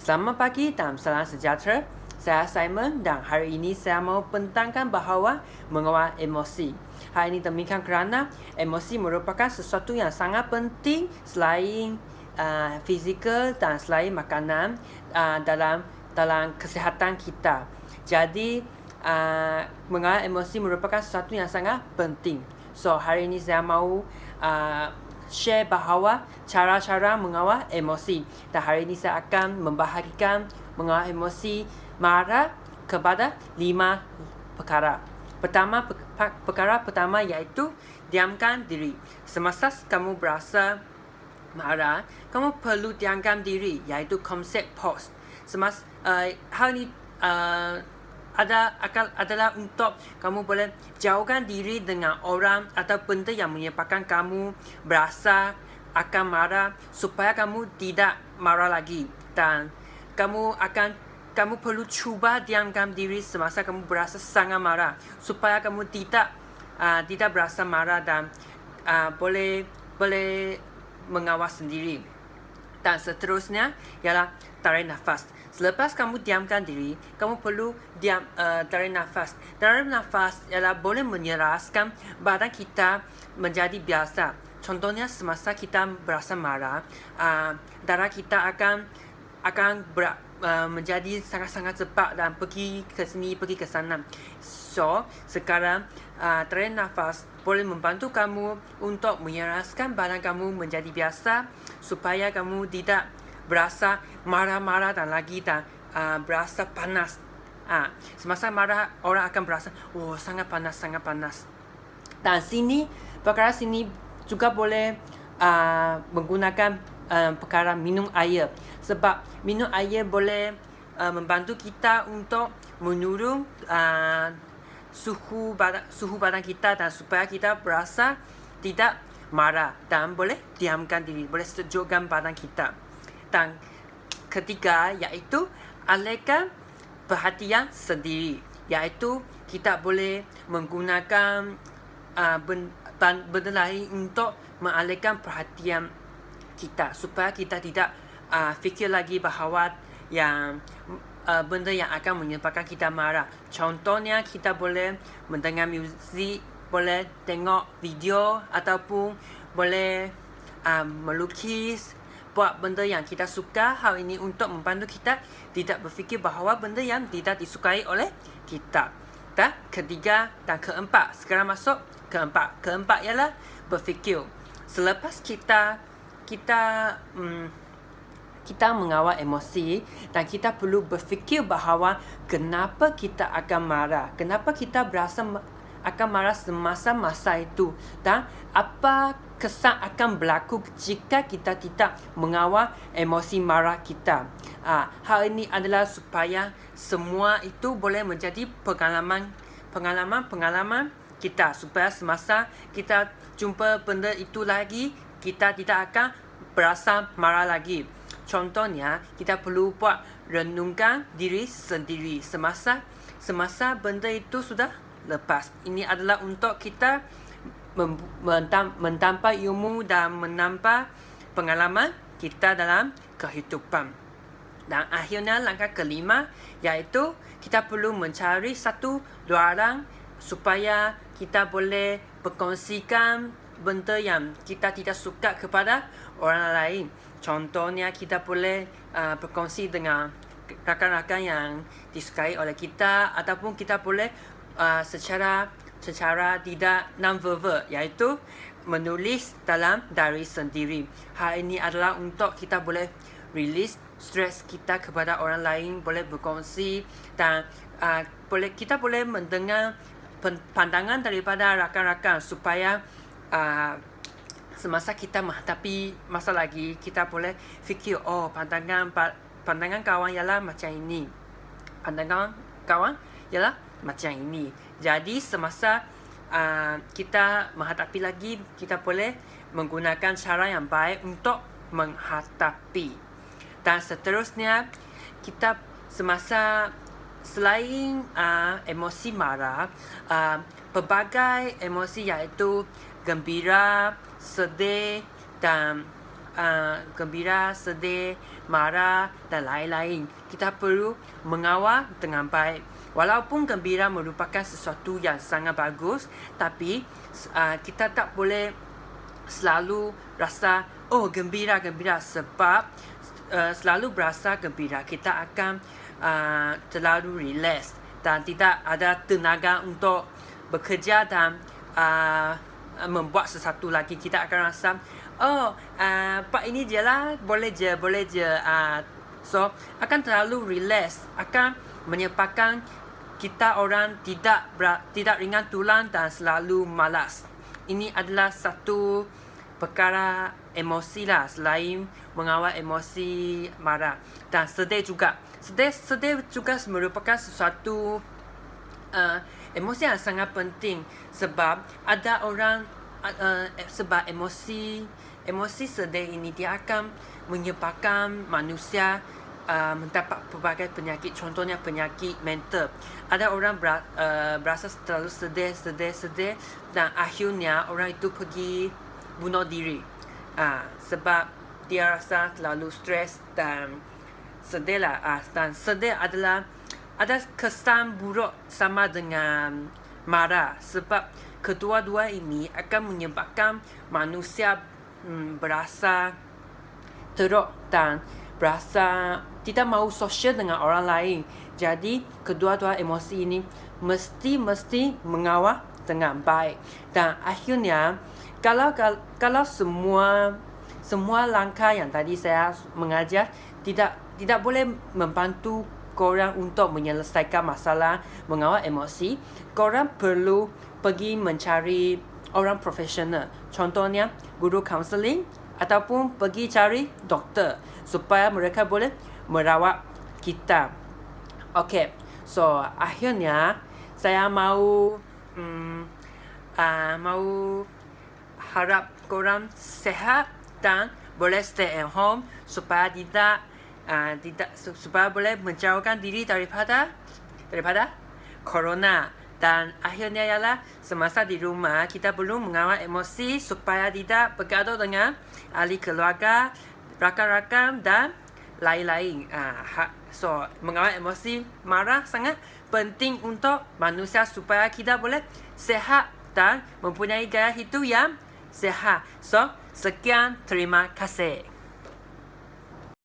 Selamat pagi dan salam sejahtera. Saya Simon dan hari ini saya mau bentangkan bahawa mengawal emosi. Hal ini demikian kerana emosi merupakan sesuatu yang sangat penting selain fizikal dan selain makanan dalam kesihatan kita. Jadi mengawal emosi merupakan sesuatu yang sangat penting. So hari ini saya mau share bahawa cara-cara mengawal emosi. Dan hari ini saya akan membahagikan mengawal emosi marah kepada 5 perkara. Perkara pertama iaitu diamkan diri. Semasa kamu berasa marah, kamu perlu diamkan diri, iaitu konsep pause. Hal ini adalah untuk kamu boleh jauhkan diri dengan orang atau benda yang menyebabkan kamu berasa akan marah, supaya kamu tidak marah lagi. Dan kamu perlu cuba diamkan diri semasa kamu berasa sangat marah, supaya kamu tidak berasa marah dan boleh mengawal sendiri. Dan seterusnya ialah tarik nafas. Selepas kamu diamkan diri, kamu perlu tarik nafas. Tarik nafas ialah boleh menyeraskan badan kita menjadi biasa. Contohnya semasa kita berasa marah, darah kita akan menjadi sangat-sangat cepat dan pergi ke sini, pergi ke sana. So, sekarang tarik nafas boleh membantu kamu untuk menyeraskan badan kamu menjadi biasa, supaya kamu tidak berasa marah-marah dan berasa panas. Semasa marah, orang akan berasa sangat panas. Dan perkara sini juga boleh menggunakan perkara minum air. Sebab minum air boleh membantu kita untuk menurun suhu badan kita, dan supaya kita berasa tidak marah, dan boleh diamkan diri, boleh sejukkan badan kita. Dan ketiga iaitu alihkan perhatian sendiri, iaitu kita boleh menggunakan benda lain untuk mengalihkan perhatian kita, supaya kita tidak fikir lagi bahawa benda yang akan menyebabkan kita marah. Contohnya kita boleh mendengar muzik, boleh tengok video, ataupun boleh melukis, buat benda yang kita suka. Hal ini untuk membantu kita tidak berfikir bahawa benda yang tidak disukai oleh kita. Dan ketiga dan keempat, sekarang masuk keempat ialah berfikir. Selepas kita mengawal emosi, dan kita perlu berfikir bahawa kenapa kita akan marah, kenapa kita berasa akan marah semasa itu, dan apa kesan akan berlaku jika kita tidak mengawal emosi marah kita. Hal ini adalah supaya semua itu boleh menjadi pengalaman kita, supaya semasa kita jumpa benda itu lagi, kita tidak akan berasa marah lagi. Contohnya, kita perlu buat renungkan diri sendiri semasa benda itu sudah lepas. Ini adalah untuk kita menambah ilmu dan menambah pengalaman kita dalam kehidupan. Dan akhirnya langkah kelima iaitu kita perlu mencari satu ruang supaya kita boleh berkongsikan benda yang kita tidak suka kepada orang lain. Contohnya kita boleh berkongsi dengan rakan-rakan yang disukai oleh kita, ataupun kita boleh secara tidak non-verbal, iaitu menulis dalam diary sendiri. Hal ini adalah untuk kita boleh release stres kita kepada orang lain, boleh berkongsi, dan kita boleh mendengar pandangan daripada rakan-rakan, supaya semasa kita menghadapi masalah lagi, kita boleh fikir, pandangan kawan ialah macam ini, pandangan kawan ialah macam ini. Jadi semasa kita menghadapi lagi, kita boleh menggunakan cara yang baik untuk menghadapi. Dan seterusnya, kita selain emosi marah, pelbagai emosi iaitu gembira, sedih, dan gembira, sedih, marah dan lain-lain. Kita perlu mengawal dengan baik. Walaupun gembira merupakan sesuatu yang sangat bagus, tapi kita tak boleh selalu rasa gembira sebab selalu berasa gembira kita akan terlalu relax dan tidak ada tenaga untuk bekerja dan membuat sesuatu lagi. Kita akan rasa pak ini je lah, boleh je. So akan terlalu relax, akan menyebabkan kita orang tidak ringan tulang dan selalu malas. Ini adalah satu perkara emosi lah, selain mengawal emosi marah dan sedih juga. Sedih juga merupakan sesuatu emosi yang sangat penting sebab ada orang sebab emosi sedih ini dia akan menyebabkan manusia mendapat pelbagai penyakit, contohnya penyakit mental. Ada orang berasa terlalu sedih dan akhirnya orang itu pergi bunuh diri sebab dia rasa terlalu stres dan sedih lah. Dan sedih ada kesan buruk sama dengan marah sebab kedua-dua ini akan menyebabkan manusia berasa teruk dan berasa tidak mahu sosial dengan orang lain. Jadi kedua-dua emosi ini mesti mengawal dengan baik. Dan akhirnya kalau semua langkah yang tadi saya mengajar tidak boleh membantu korang untuk menyelesaikan masalah mengawal emosi, korang perlu pergi mencari orang profesional. Contohnya guru kaunseling ataupun pergi cari doktor supaya mereka boleh merawat kita. Okay, so akhirnya saya mau harap korang sehat dan boleh stay at home supaya supaya boleh menjauhkan diri daripada corona. Dan akhirnya ialah semasa di rumah kita perlu mengawal emosi supaya tidak bergaduh dengan ahli keluarga, rakan-rakan dan lain-lain. So mengawal emosi marah sangat penting untuk manusia supaya kita boleh sehat dan mempunyai gaya hidup yang sehat. So sekian, terima kasih.